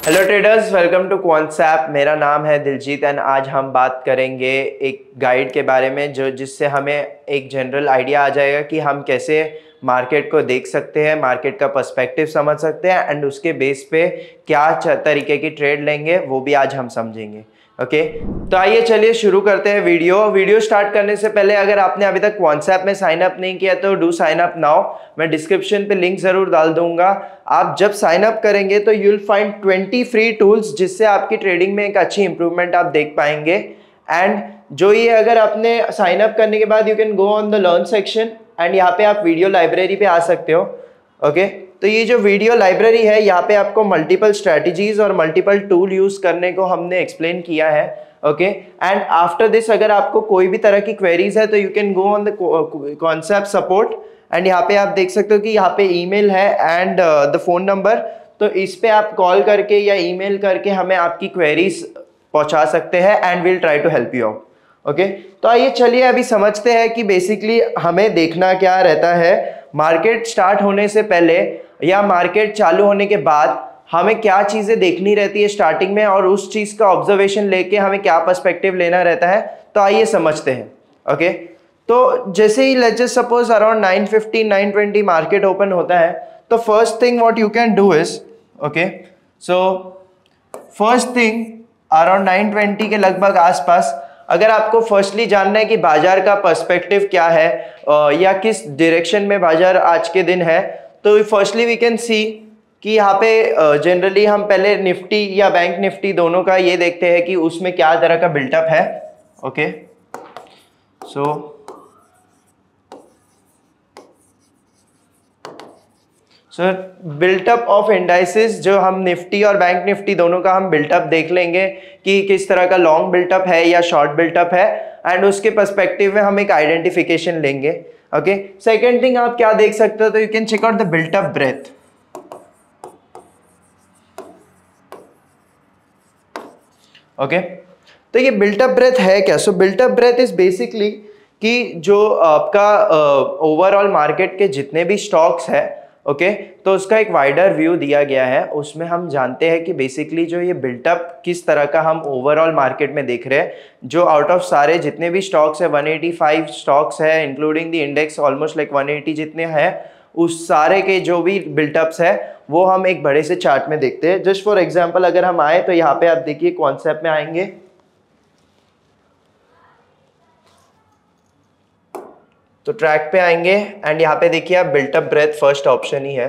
Hello traders, welcome to Quantsapp. मेरा नाम है दिलजीत एंड आज हम बात करेंगे एक गाइड के बारे में जिससे हमें एक जनरल आइडिया आ जाएगा कि हम कैसे मार्केट को देख सकते हैं, मार्केट का पर्सपेक्टिव समझ सकते हैं एंड उसके बेस पे क्या तरीके की ट्रेड लेंगे वो भी आज हम समझेंगे। ओके तो आइए चलिए शुरू करते हैं वीडियो स्टार्ट करने से पहले अगर आपने अभी तक क्वांट्सएप में साइन अप नहीं किया तो डू साइन अप नाउ। मैं डिस्क्रिप्शन पे लिंक जरूर डाल दूंगा। आप जब साइन अप करेंगे तो you will find 20 free tools जिससे आपकी ट्रेडिंग में एक अच्छी इंप्रूवमेंट आप देख पाएंगे। एंड जो ये अगर आपने साइन अप करने के बाद you can go on the learn section and यहाँ पे आप वीडियो लाइब्रेरी पे आ सकते हो। ओके तो ये जो वीडियो लाइब्रेरी है यहाँ पे आपको मल्टीपल स्ट्रेटजीज और मल्टीपल टूल यूज करने को हमने एक्सप्लेन किया है। ओके एंड आफ्टर दिस अगर आपको कोई भी तरह की क्वेरीज है तो you can go on the Quantsapp support and यहाँ पे आप देख सकते हो कि यहाँ पे ईमेल है एंड द फोन नंबर। तो इस पे आप कॉल करके या ईमेल करके हमें आपकी क्वेरीज पहुंचा सकते हैं and will try to help you out. Okay तो आइए चलिए अभी समझते हैं कि बेसिकली हमें देखना क्या रहता है मार्केट स्टार्ट होने से पहले या मार्केट चालू होने के बाद हमें क्या चीजें देखनी रहती है स्टार्टिंग में और उस चीज का ऑब्जर्वेशन लेके हमें क्या पर्सपेक्टिव लेना रहता है। तो आइए समझते हैं। ओके तो जैसे ही let's just suppose around 9:15 9:20 market open होता है तो first thing what you can do is okay so first thing around 9:20 के लगभग आसपास अगर आपको फर्स्टली जानना है कि बाजार का पर्सपेक्टिव क्या है या किस डायरेक्शन में बाजार आज के दिन है तो फर्स्टली वी कैन सी कि यहाँ पे जनरली हम पहले निफ्टी या बैंक निफ्टी दोनों का ये देखते हैं कि उसमें क्या तरह का बिल्टअप है। Okay so built up of indices जो हम निफ्टी और बैंक निफ्टी दोनों का हम बिल्टअप देख लेंगे कि किस तरह का लॉन्ग बिल्टअप है या शॉर्ट बिल्टअप है एंड उसके पर्सपेक्टिव में हम एक आइडेंटिफिकेशन लेंगे। ओके सेकेंड थिंग आप क्या देख सकते हो तो you can check out the built up breadth. Okay तो ये बिल्टअप ब्रेथ है क्या? So built up breadth is basically कि जो आपका ओवरऑल मार्केट के जितने भी स्टॉक्स है ओके तो उसका एक वाइडर व्यू दिया गया है। उसमें हम जानते हैं कि बेसिकली जो ये बिल्टअप किस तरह का हम ओवरऑल मार्केट में देख रहे हैं। जो आउट ऑफ सारे जितने भी स्टॉक्स है 185 स्टॉक्स है including the index almost like 180 जितने हैं उस सारे के जो भी बिल्टअप्स है वो हम एक बड़े से चार्ट में देखते हैं। जस्ट फॉर एग्जांपल अगर हम आए तो यहाँ पे आप देखिए कॉन्सेप्ट में आएंगे तो ट्रैक पे आएंगे एंड यहाँ पे देखिए आप बिल्टअप ब्रेथ फर्स्ट ऑप्शन ही है।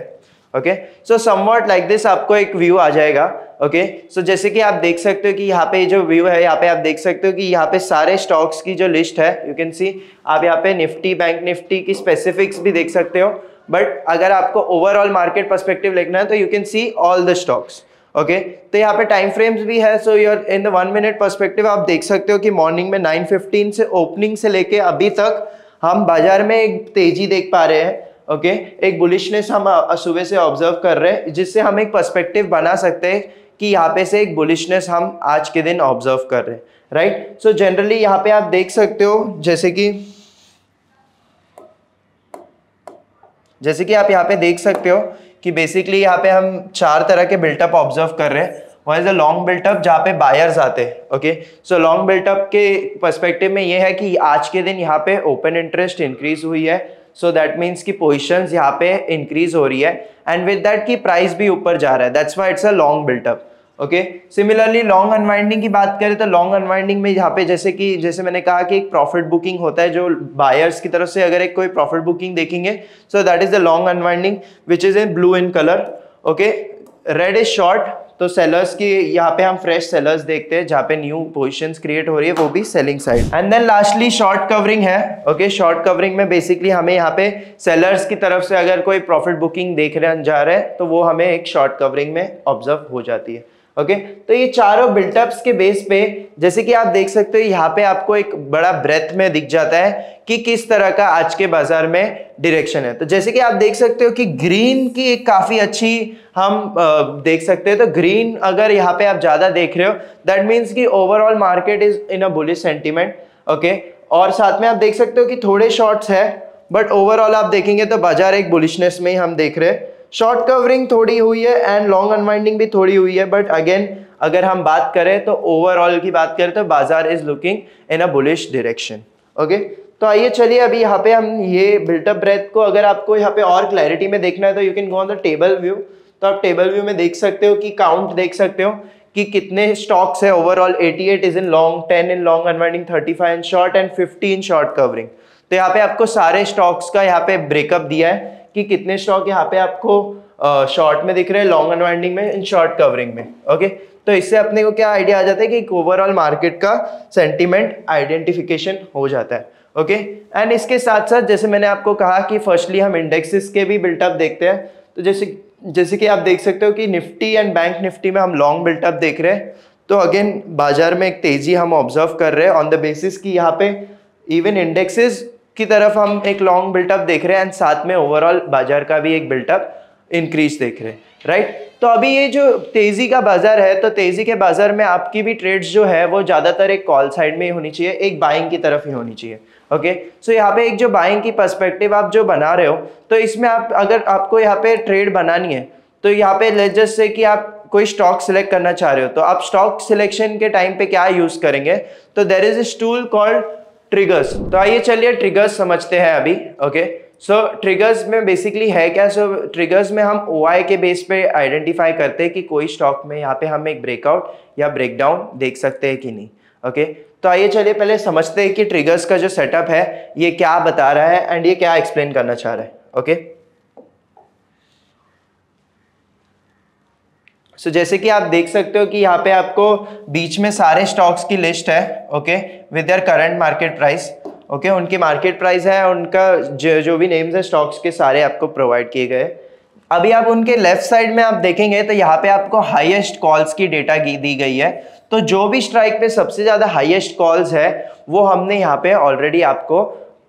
Okay so somewhat like this आपको एक व्यू आ जाएगा। ओके सो जैसे कि आप देख सकते हो कि यहाँ पे जो व्यू है यहाँ पे आप देख सकते हो कि यहाँ पे सारे स्टॉक्स की जो लिस्ट है यू कैन सी। आप यहाँ पे निफ्टी बैंक निफ्टी की स्पेसिफिक्स भी देख सकते हो बट अगर आपको ओवरऑल मार्केट पर्सपेक्टिव देखना है तो you can see all the stocks. Okay तो यहाँ पे टाइम फ्रेम्स भी है। So your in the 1 minute perspective आप देख सकते हो कि मॉर्निंग में 9:15 से ओपनिंग से लेके अभी तक हम बाजार में एक तेजी देख पा रहे हैं। ओके एक बुलिशनेस हम सुबह से ऑब्जर्व कर रहे हैं जिससे हम एक पर्सपेक्टिव बना सकते हैं कि यहाँ पे से एक बुलिशनेस हम आज के दिन ऑब्जर्व कर रहे हैं। राइट सो जनरली यहाँ पे आप देख सकते हो जैसे कि आप यहाँ पे देख सकते हो कि बेसिकली यहाँ पे हम 4 तरह के बिल्टअप ऑब्जर्व कर रहे हैं। One is a long built up जहाँ पे बायर्स आते हैं। ओके सो लॉन्ग बिल्टअप के पर्सपेक्टिव में ये है कि आज के दिन यहाँ पे ओपन इंटरेस्ट इंक्रीज हुई है। सो दैट मीन्स की पोजीशंस यहाँ पे इंक्रीज हो रही है एंड विद दैट की प्राइस भी ऊपर जा रहा है। That's why it's a long built up. Okay similarly long unwinding की बात करें तो लॉन्ग अनवाइंडिंग में यहाँ पे जैसे मैंने कहा कि एक प्रॉफिट बुकिंग होता है जो बायर्स की तरफ से अगर एक कोई प्रॉफिट बुकिंग देखेंगे so that is the long unwinding which is in blue in colour. Okay red is short तो सेलर्स की यहाँ पे हम फ्रेश सेलर्स देखते हैं जहाँ पे न्यू पोजीशंस क्रिएट हो रही है वो भी selling side. And then lastly short covering है। ओके शॉर्ट कवरिंग में बेसिकली हमें यहाँ पे सेलर्स की तरफ से अगर कोई प्रॉफिट बुकिंग देख रहे जा रहे हैं तो वो हमें एक शॉर्ट कवरिंग में ऑब्जर्व हो जाती है। ओके तो ये चारों बिल्टअप्स के बेस पे जैसे कि आप देख सकते हो यहाँ पे आपको एक बड़ा ब्रेथ में दिख जाता है कि किस तरह का आज के बाजार में डायरेक्शन है। तो जैसे कि आप देख सकते हो कि ग्रीन की एक काफी अच्छी हम देख सकते हैं। तो ग्रीन अगर यहाँ पे आप ज्यादा देख रहे हो दैट मीन्स कि overall market is in a bullish sentiment. Okay और साथ में आप देख सकते हो कि थोड़े शॉर्ट्स है बट ओवरऑल आप देखेंगे तो बाजार एक बुलिशनेस में ही हम देख रहे हैं। शॉर्ट कवरिंग थोड़ी हुई है एंड लॉन्ग अनवाइंडिंग भी थोड़ी हुई है, बट अगेन अगर हम बात करें तो ओवरऑल की बात करें तो बाजार is looking in a bullish direction. Okay, तो आइए चलिए अभी यहाँ पे हम ये बिल्टअप ब्रेथ को अगर आपको यहाँ पे और क्लैरिटी में देखना है तो you can go on the table view. तो आप टेबल व्यू में देख सकते हो कि काउंट देख सकते हो कि कितने स्टॉक्स है overall. 88 is in long, 10 in long unwinding, 35 in short and 50 in short covering. तो यहाँ पे आपको सारे स्टॉक्स का यहाँ पे ब्रेकअप दिया है कि कितने स्टॉक यहाँ पे आपको शॉर्ट में दिख रहे हैं, लॉन्ग अनवाइंडिंग में, इन शॉर्ट कवरिंग में। ओके, तो इससे अपने को क्या आइडिया आ जाता है कि ओवरऑल मार्केट का सेंटीमेंट आइडेंटिफिकेशन हो जाता है। ओके, एंड इसके साथ साथ जैसे मैंने आपको कहा कि फर्स्टली हम इंडेक्सेस के भी बिल्टअप देखते हैं। तो जैसे कि आप देख सकते हो कि निफ्टी एंड बैंक निफ्टी में हम लॉन्ग बिल्टअप देख रहे हैं। तो अगेन बाजार में एक तेजी हम ऑब्जर्व कर रहे हैं ऑन द बेसिस कि यहाँ पे इवन इंडेक्सेस की तरफ हम एक लॉन्ग बिल्टअप देख रहे हैं एंड साथ में ओवरऑल बाजार का भी एक बिल्टअप इंक्रीज देख रहे हैं, राइट। तो अभी ये जो तेजी का बाजार है, तो तेजी के बाजार में आपकी भी ट्रेड्स जो है वो ज्यादातर एक कॉल साइड में ही होनी चाहिए, एक बाइंग की तरफ ही होनी चाहिए। ओके, सो यहाँ पे एक जो बाइंग की पर्सपेक्टिव आप जो बना रहे हो, तो इसमें आप अगर आपको यहाँ पे ट्रेड बनानी है तो यहाँ पे लेट्स जस्ट से कि आप कोई स्टॉक सिलेक्ट करना चाह रहे हो, तो आप स्टॉक सिलेक्शन के टाइम पे क्या यूज करेंगे, तो there is a tool called triggers. तो आइए चलिए ट्रिगर्स समझते हैं अभी। ओके, सो ट्रिगर्स में बेसिकली है क्या, सो ट्रिगर्स में हम OI के बेस पे आइडेंटिफाई करते हैं कि कोई स्टॉक में यहाँ पे हम एक ब्रेकआउट या ब्रेकडाउन देख सकते हैं कि नहीं। ओके, तो आइए चलिए पहले समझते हैं कि ट्रिगर्स का जो सेटअप है ये क्या बता रहा है एंड ये क्या एक्सप्लेन करना चाह रहा है। ओके, सो जैसे कि आप देख सकते हो कि यहाँ पे आपको बीच में सारे स्टॉक्स की लिस्ट है। Okay, with their current market price. Okay, उनकी मार्केट प्राइस है, उनका जो भी नेम्स है स्टॉक्स के सारे आपको प्रोवाइड किए गए। अभी आप उनके लेफ्ट साइड में आप देखेंगे तो यहाँ पे आपको हाईएस्ट कॉल्स की डेटा दी गई है। तो जो भी स्ट्राइक पे सबसे ज्यादा हाईएस्ट कॉल्स है वो हमने यहाँ पे ऑलरेडी आपको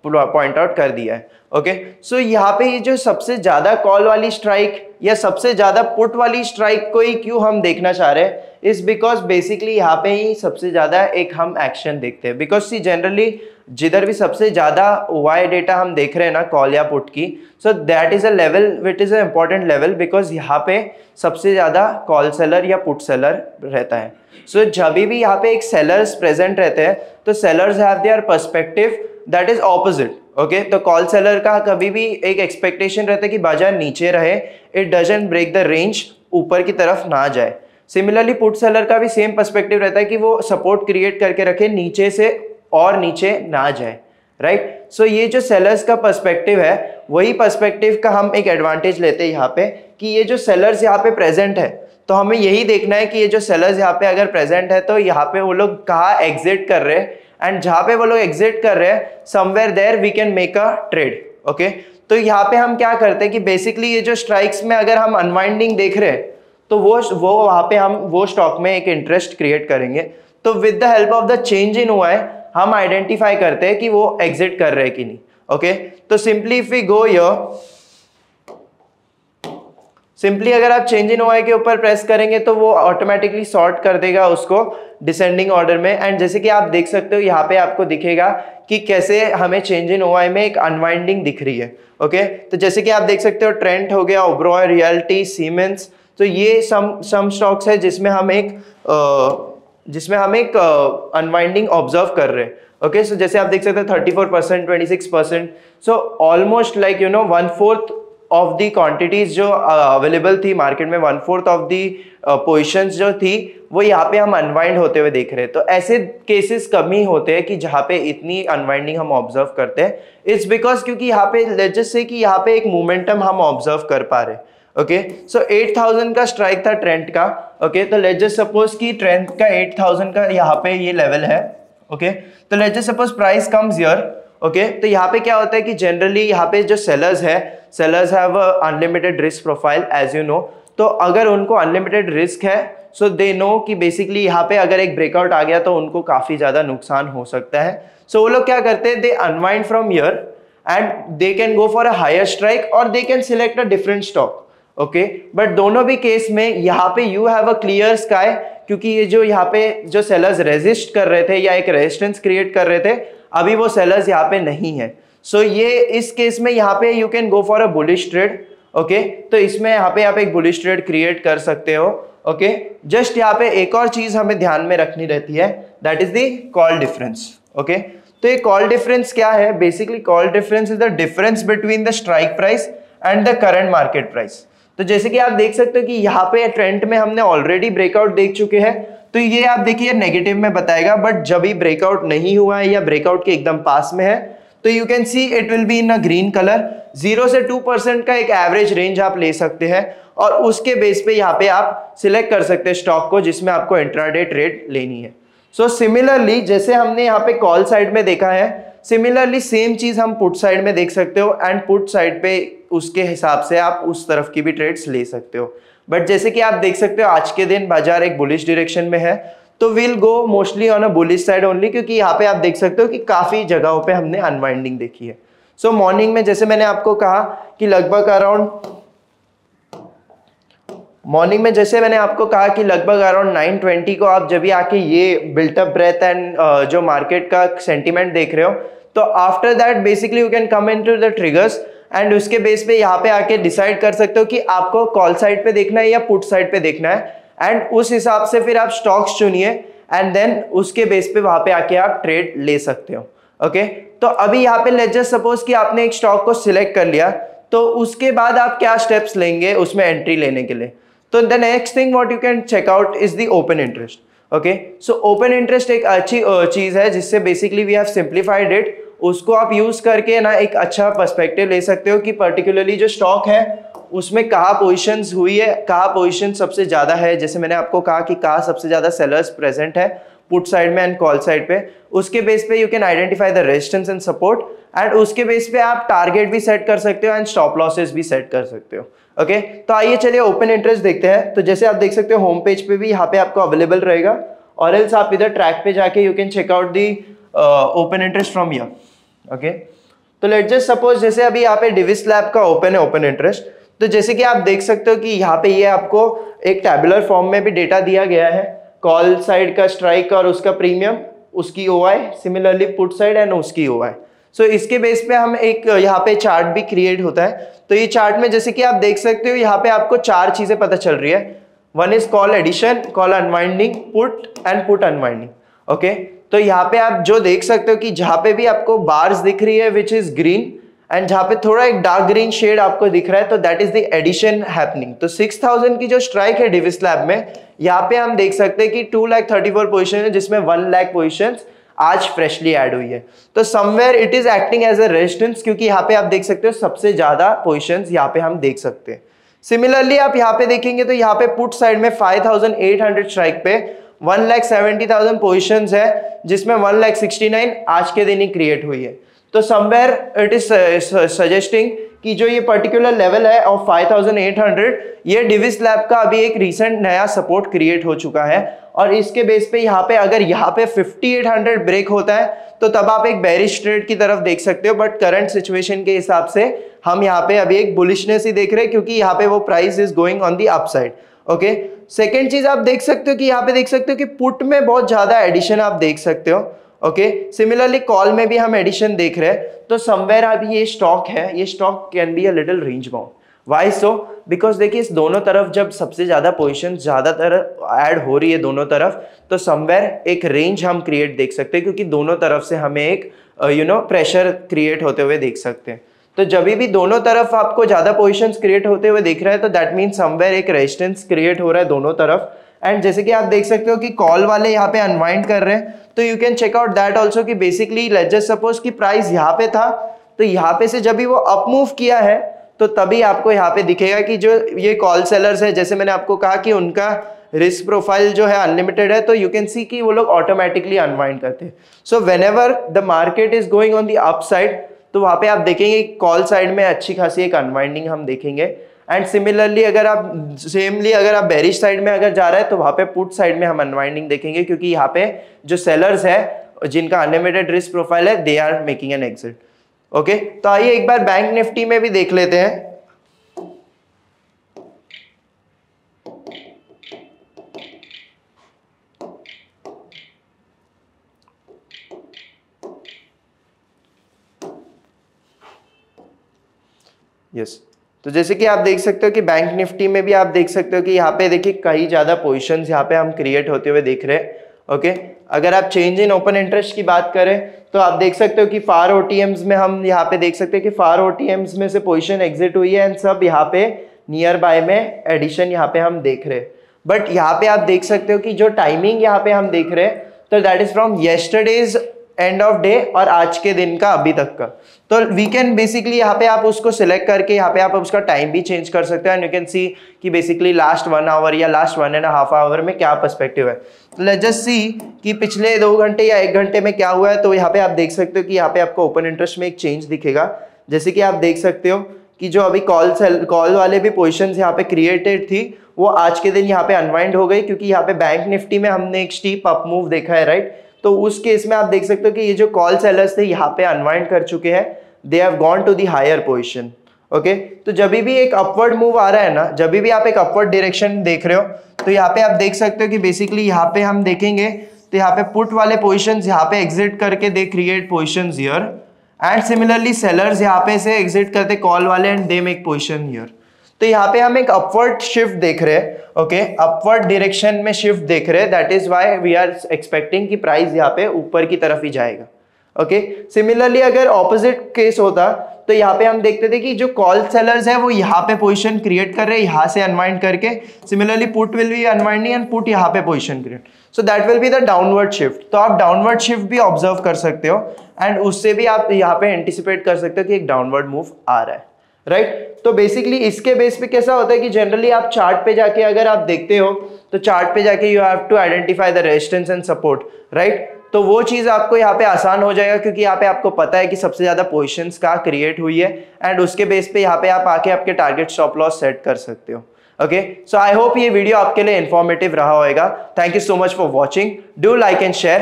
पॉइंट आउट कर दिया है। ओके, सो यहाँ पे ये जो सबसे ज्यादा कॉल वाली स्ट्राइक या सबसे ज्यादा पुट वाली स्ट्राइक को ही क्यों हम देखना चाह रहे हैं, इज बिकॉज बेसिकली यहाँ पे ही सबसे ज्यादा एक हम एक्शन देखते हैं। बिकॉज सी जनरली जिधर भी सबसे ज्यादा OI डेटा हम देख रहे हैं ना कॉल या पुट की, so that is a level which is a important level, because यहाँ पे सबसे ज्यादा कॉल सेलर या पुट सेलर रहता है। सो जब भी यहाँ पे एक सेलर्स प्रेजेंट रहते हैं तो sellers have their perspective that is opposite. Okay, तो कॉल सेलर का कभी भी एक एक्सपेक्टेशन रहता है कि बाजार नीचे रहे, it doesn't break the range, ऊपर की तरफ ना जाए। सिमिलरली पुट सेलर का भी सेम पर्सपेक्टिव रहता है कि वो सपोर्ट क्रिएट करके रखे, नीचे से और नीचे ना जाए, राइट। सो ये जो सेलर्स का पर्सपेक्टिव है वही पर्सपेक्टिव का हम एक एडवांटेज लेते हैं यहाँ पे कि ये जो सेलर्स यहाँ पे प्रेजेंट है, तो हमें यही देखना है कि ये जो सेलर्स यहाँ पे अगर प्रेजेंट है तो यहाँ पे वो लोग कहाँ एग्जिट कर रहे हैं, एंड जहाँ पे वो लोग एग्जिट कर रहे हैं somewhere there we can make a trade. Okay, तो यहाँ पे हम क्या करते हैं कि बेसिकली ये जो स्ट्राइक्स में अगर हम अनवाइंडिंग देख रहे हैं तो वो वहाँ पे हम वो स्टॉक में एक इंटरेस्ट क्रिएट करेंगे। तो with the help of the change in OI हम आइडेंटिफाई करते हैं कि वो एग्जिट कर रहे हैं कि नहीं। ओके, तो simply if we go here, simply अगर आप चेंज इन OI के ऊपर प्रेस करेंगे तो वो ऑटोमेटिकली सॉर्ट कर देगा उसको डिसेंडिंग ऑर्डर में। एंड जैसे कि आप देख सकते हो यहाँ पे आपको दिखेगा कि कैसे हमें चेंज इन OI में एक अनवाइंडिंग दिख रही है। ओके, तो जैसे कि आप देख सकते हो ट्रेंट हो गया, ओबरॉय, रियल्टी, सीमेंस, तो ये सम स्टॉक्स है जिसमें हम एक अनवाइंडिंग ऑब्जर्व कर रहे हैं। ओके, सो जैसे आप देख सकते हो 34%, 26%, so almost like 1/4 of the quantities जो अवेलेबल थी मार्केट में, 1/4 ऑफ दी पोजीशंस जो थी वो यहाँ पे हम अनवाइंड होते हुए देख रहे हैं। तो ऐसे केसेस कम ही होते हैं कि जहाँ पे इतनी अनवाइंडिंग हम ऑब्जर्व करते हैं। इट्स बिकॉज क्योंकि यहाँ पे लेट्स जस्ट से कि यहाँ पे एक मोमेंटम हम ऑब्जर्व कर पा रहे हैं। ओके, सो 8000 का स्ट्राइक था ट्रेंड का। ओके, तो लेट्स जस्ट सपोज कि ट्रेंड का 8000 का यहाँ पे ये लेवल है। ओके, तो let's just suppose price comes here. Okay, तो यहाँ पे क्या होता है कि जनरली यहाँ पे जो सेलर्स है, sellers have unlimited risk profile as you know. तो अगर उनको अनलिमिटेड रिस्क है सो दे नो कि बेसिकली यहाँ पे अगर एक ब्रेकआउट आ गया तो उनको काफी ज्यादा नुकसान हो सकता है। सो वो लोग क्या करते हैं, they unwind from here and they can go for a higher strike और they can select a different stock. Okay, but दोनों भी केस में यहाँ पे you have a clear sky, क्योंकि ये जो यहाँ पे जो सेलर्स रेजिस्ट कर रहे थे या एक रेजिस्टेंस क्रिएट कर रहे थे, अभी वो सेलर्स यहाँ पे नहीं है। सो ये इस केस में यहाँ पे you can go for a bullish trade. Okay तो इसमें यहाँ पे आप एक बुलिश ट्रेड क्रिएट कर सकते हो। ओके जस्ट यहाँ पे एक और चीज हमें ध्यान में रखनी रहती है, that is the call difference. Okay तो ये कॉल डिफरेंस क्या है? Basically call difference is the difference between the strike price and the current market price. तो जैसे कि आप देख सकते हो कि यहाँ पे ट्रेंड में हमने ऑलरेडी ब्रेकआउट देख चुके हैं, तो ये आप देखिए नेगेटिव में बताएगा, बट जब भी ब्रेकआउट नहीं हुआ है या ब्रेकआउट के एकदम पास में है तो you can see it will be in a green colour. 0 से 2% का एक एवरेज रेंज आप ले सकते हैं और उसके बेस पे यहाँ पे आप सिलेक्ट कर सकते हैं स्टॉक को जिसमें आपको इंट्राडे ट्रेड लेनी है। सो सिमिलरली जैसे हमने यहाँ पे कॉल साइड में देखा है, सिमिलरली सेम चीज हम पुट साइड में देख सकते हो एंड पुट साइड पे उसके हिसाब से आप उस तरफ की भी ट्रेड्स ले सकते हो। बट जैसे कि आप देख सकते हो आज के दिन बाजार एक बुलिश डायरेक्शन में है, तो will go mostly on a bullish side only, क्योंकि यहाँ पे आप देख सकते हो कि काफी जगहों पे हमने अनवाइंडिंग देखी है। सो मॉर्निंग में जैसे मैंने आपको कहा कि लगभग अराउंड 920 को आप जब भी आके ये बिल्टअप ब्रेथ एंड जो मार्केट का सेंटीमेंट देख रहे हो, तो after that basically you can come into the triggers and उसके बेस पे यहाँ पे आके डिसाइड कर सकते हो कि आपको कॉल साइड पे देखना है या पुट साइड पे देखना है, एंड उस हिसाब से फिर आप स्टॉक्स चुनिए एंड देन उसके बेस पे वहां पे आके आप ट्रेड ले सकते हो। ओके तो अभी यहाँ पे लेट्स जस्ट सपोज कि आपने एक स्टॉक को सिलेक्ट कर लिया, तो उसके बाद आप क्या स्टेप्स लेंगे उसमें एंट्री लेने के लिए? तो the next thing what you can check out is the open interest. Okay so open interest एक अच्छी चीज है जिससे basically we have simplified it. उसको आप यूज करके ना एक अच्छा पर्सपेक्टिव ले सकते हो कि पर्टिकुलरली जो स्टॉक है उसमें कहाँ पोजीशंस हुई है, कहाँ पोजीशन सबसे ज्यादा है। जैसे मैंने आपको कहा कि कहाँ सबसे ज्यादा सेलर्स प्रेजेंट है पुट साइड में एंड कॉल साइड पे, उसके बेस पे you can identify the resistance and support and उसके बेस पे आप टारगेट भी सेट कर सकते हो एंड स्टॉप लॉसेस भी सेट कर सकते हो। ओके तो आइए चलिए ओपन इंटरेस्ट देखते हैं। तो जैसे आप देख सकते हो होम पेज पे भी यहाँ पे आपको अवेलेबल रहेगा, और एल्स आप इधर ट्रैक पे जाके you can check out the open interest from here. Okay तो लेट्स जस्ट सपोज जैसे अभी यहाँ पे डिविस लैब का ओपन है ओपन इंटरेस्ट, तो जैसे कि आप देख सकते हो कि यहाँ पे ये आपको एक टैबुलर फॉर्म में भी डेटा दिया गया है, कॉल साइड का स्ट्राइक और उसका प्रीमियम, उसकी OI, similarly put side and उसकी ओआई। सो इसके बेस पे हम एक यहाँ पे चार्ट भी क्रिएट होता है। तो ये चार्ट में जैसे कि आप देख सकते हो यहाँ पे आपको 4 चीजें पता चल रही है। One is call addition, call unwinding, put and put unwinding. Okay तो यहाँ पे आप जो देख सकते हो कि जहाँ पे भी आपको बार्स दिख रही है विच इज ग्रीन एंड जहाँ पे थोड़ा एक डार्क ग्रीन शेड आपको दिख रहा है, तो that is the addition happening. तो 6000 की जो स्ट्राइक है डिविस लैब में, यहाँ पे हम देख सकते हैं कि 2,34 पोजीशन है जिसमें 1 लाख पोजीशन आज फ्रेशली ऐड हुई है। तो somewhere it is acting as a resistance, क्योंकि यहाँ पे आप देख सकते हो सबसे ज्यादा पोजीशंस यहाँ पे हम देख सकते हैं। सिमिलरली आप यहाँ पे देखेंगे तो यहाँ पे पुट साइड में 5800 स्ट्राइक पे 1,70,000 पोजीशंस है जिसमें 1,69,000 आज के दिन ही क्रिएट हुई है। तो समवेयर इट इज सजेस्टिंग कि जो ये पर्टिकुलर लेवल है ऑफ 5800, ये डिविस लैब का अभी एक रीसेंट नया सपोर्ट क्रिएट हो चुका है, और इसके बेस पे यहाँ पे अगर यहाँ पे 5800 ब्रेक होता है तो तब आप एक बेरिश ट्रेड की तरफ देख सकते हो। बट करंट सिचुएशन के हिसाब से हम यहाँ पे अभी एक बुलिशनेस ही देख रहे हैं, क्योंकि यहाँ पे वो price is going on the upside. Okay second चीज आप देख सकते हो कि यहाँ पे देख सकते हो कि पुट में बहुत ज्यादा एडिशन आप देख सकते हो। ओके सिमिलरली कॉल में भी हम एडिशन देख रहे हैं। तो समवेयर अभी ये स्टॉक है, ये stock can be a little range bound. Why so? Because देखिए इस दोनों तरफ जब सबसे ज्यादा पोजीशन ज्यादातर ऐड हो रही है दोनों तरफ, तो समवेयर एक रेंज हम क्रिएट देख सकते हैं, क्योंकि दोनों तरफ से हमें एक प्रेशर क्रिएट होते हुए देख सकते हैं। तो जब भी दोनों तरफ आपको ज्यादा पोजीशंस क्रिएट होते हुए दिख रहा है, तो दैट मीन समवेयर एक रेजिस्टेंस क्रिएट हो रहा है दोनों तरफ। एंड जैसे कि आप देख सकते हो कि कॉल वाले यहाँ पे अनवाइंड कर रहे हैं, तो you can check out that also कि बेसिकली लेट्स जस्ट सपोज कि प्राइस यहाँ पे था, तो यहाँ पे से जब भी वो अप मूव किया है तो तभी आपको यहाँ पे दिखेगा कि जो ये कॉल सेलर्स है, जैसे मैंने आपको कहा कि उनका रिस्क प्रोफाइल जो है अनलिमिटेड है, तो यू कैन सी कि वो लोग ऑटोमेटिकली अनवाइंड करते हैं। So whenever the market is going on the up side, तो वहां पे आप देखेंगे कॉल साइड में अच्छी खासी एक अनवाइंडिंग हम देखेंगे। एंड सिमिलरली अगर आप बेरिश साइड में अगर जा रहे हैं, तो वहां पे पुट साइड में हम अनवाइंडिंग देखेंगे, क्योंकि यहाँ पे जो सेलर्स है जिनका अनलिमिटेड रिस्क प्रोफाइल है, they are making an exit. Okay तो आइए एक बार बैंक निफ्टी में भी देख लेते हैं। यस तो जैसे कि आप देख सकते हो कि बैंक निफ्टी में भी आप देख सकते हो कि यहाँ पे देखिए कई ज़्यादा पोजीशंस यहाँ पे हम क्रिएट होते हुए देख रहे हैं। ओके, अगर आप चेंज इन ओपन इंटरेस्ट की बात करें तो आप देख सकते हो कि फार ओटीएम्स में हम यहाँ पे देख सकते हैं कि फार ओटीएम्स में से पोजीशन एग्जिट हुई है एंड सब यहाँ पे नियर बाय में एडिशन यहाँ पे हम देख रहे हैं। बट यहाँ पे आप देख सकते हो कि जो टाइमिंग यहाँ पे हम देख रहे हैं तो that is from yesterday's end of day और आज के दिन का अभी तक का। तो वी कैन बेसिकली यहाँ पे आप उसको सिलेक्ट करके यहाँ पे आप उसका टाइम भी चेंज कर सकते हैं एंड यू कैन सी कि बेसिकली लास्ट 1 आवर या लास्ट 1.5 आवर में क्या पर्सपेक्टिव है। तो लेट्स जस्ट सी कि पिछले 2 घंटे या 1 घंटे में क्या हुआ है। तो यहाँ पे आप देख सकते हो कि यहाँ पे आपको ओपन इंटरेस्ट में एक चेंज दिखेगा। जैसे कि आप देख सकते हो कि जो अभी कॉल वाले भी पोजिशंस यहाँ पे क्रिएटेड थी वो आज के दिन यहाँ पे अनवाइंड हो गई, क्योंकि यहाँ पे बैंक निफ्टी में हमने एक स्टीप अप मूव देखा है, राइट। तो उस केस में आप देख सकते हो कि ये जो कॉल सेलर्स थे यहाँ पे अनवाइंड कर चुके हैं, they have gone to the higher position. Okay, तो जब भी एक अपवर्ड मूव आ रहा है ना, जब भी आप एक अपवर्ड डायरेक्शन देख रहे हो तो यहाँ पे आप देख सकते हो कि बेसिकली यहाँ पे हम देखेंगे तो यहाँ पे पुट वाले पोजिशंस यहाँ पे एग्जिट करके they create positions here and similarly sellers यहाँ पे से एग्जिट करते कॉल वाले and they make position here. तो यहाँ पे हम एक अपवर्ड शिफ्ट देख रहे हैं। ओके, अपवर्ड डायरेक्शन में शिफ्ट देख रहे हैं, that is why we are expecting कि प्राइस यहाँ पे ऊपर की तरफ ही जाएगा। ओके, सिमिलरली अगर ऑपोजिट केस होता तो यहाँ पे हम देखते थे कि जो कॉल सेलर्स है वो यहाँ पे पोजीशन क्रिएट कर रहे हैं यहाँ से अनवाइंड करके, similarly put will be unwinding and put यहाँ पे position create, so that will be the downward shift. तो आप डाउनवर्ड शिफ्ट भी ऑब्जर्व कर सकते हो एंड उससे भी आप यहाँ पे एंटिसिपेट कर सकते हो कि एक डाउनवर्ड मूव आ रहा है, राइट। तो बेसिकली इसके बेस पे कैसा होता है कि जनरली आप चार्ट पे जाके अगर आप देखते हो तो चार्ट पे जाके you have to identify the resistance and support, right. तो वो चीज आपको यहाँ पे आसान हो जाएगा क्योंकि यहाँ पे आपको पता है कि सबसे ज्यादा पोजीशंस कहाँ क्रिएट हुई है एंड उसके बेस पे यहाँ पे आप आके आपके टारगेट स्टॉप लॉस सेट कर सकते हो। ओके, सो आई होप ये वीडियो आपके लिए इंफॉर्मेटिव रहा होगा। Thank you so much for watching, do like and share.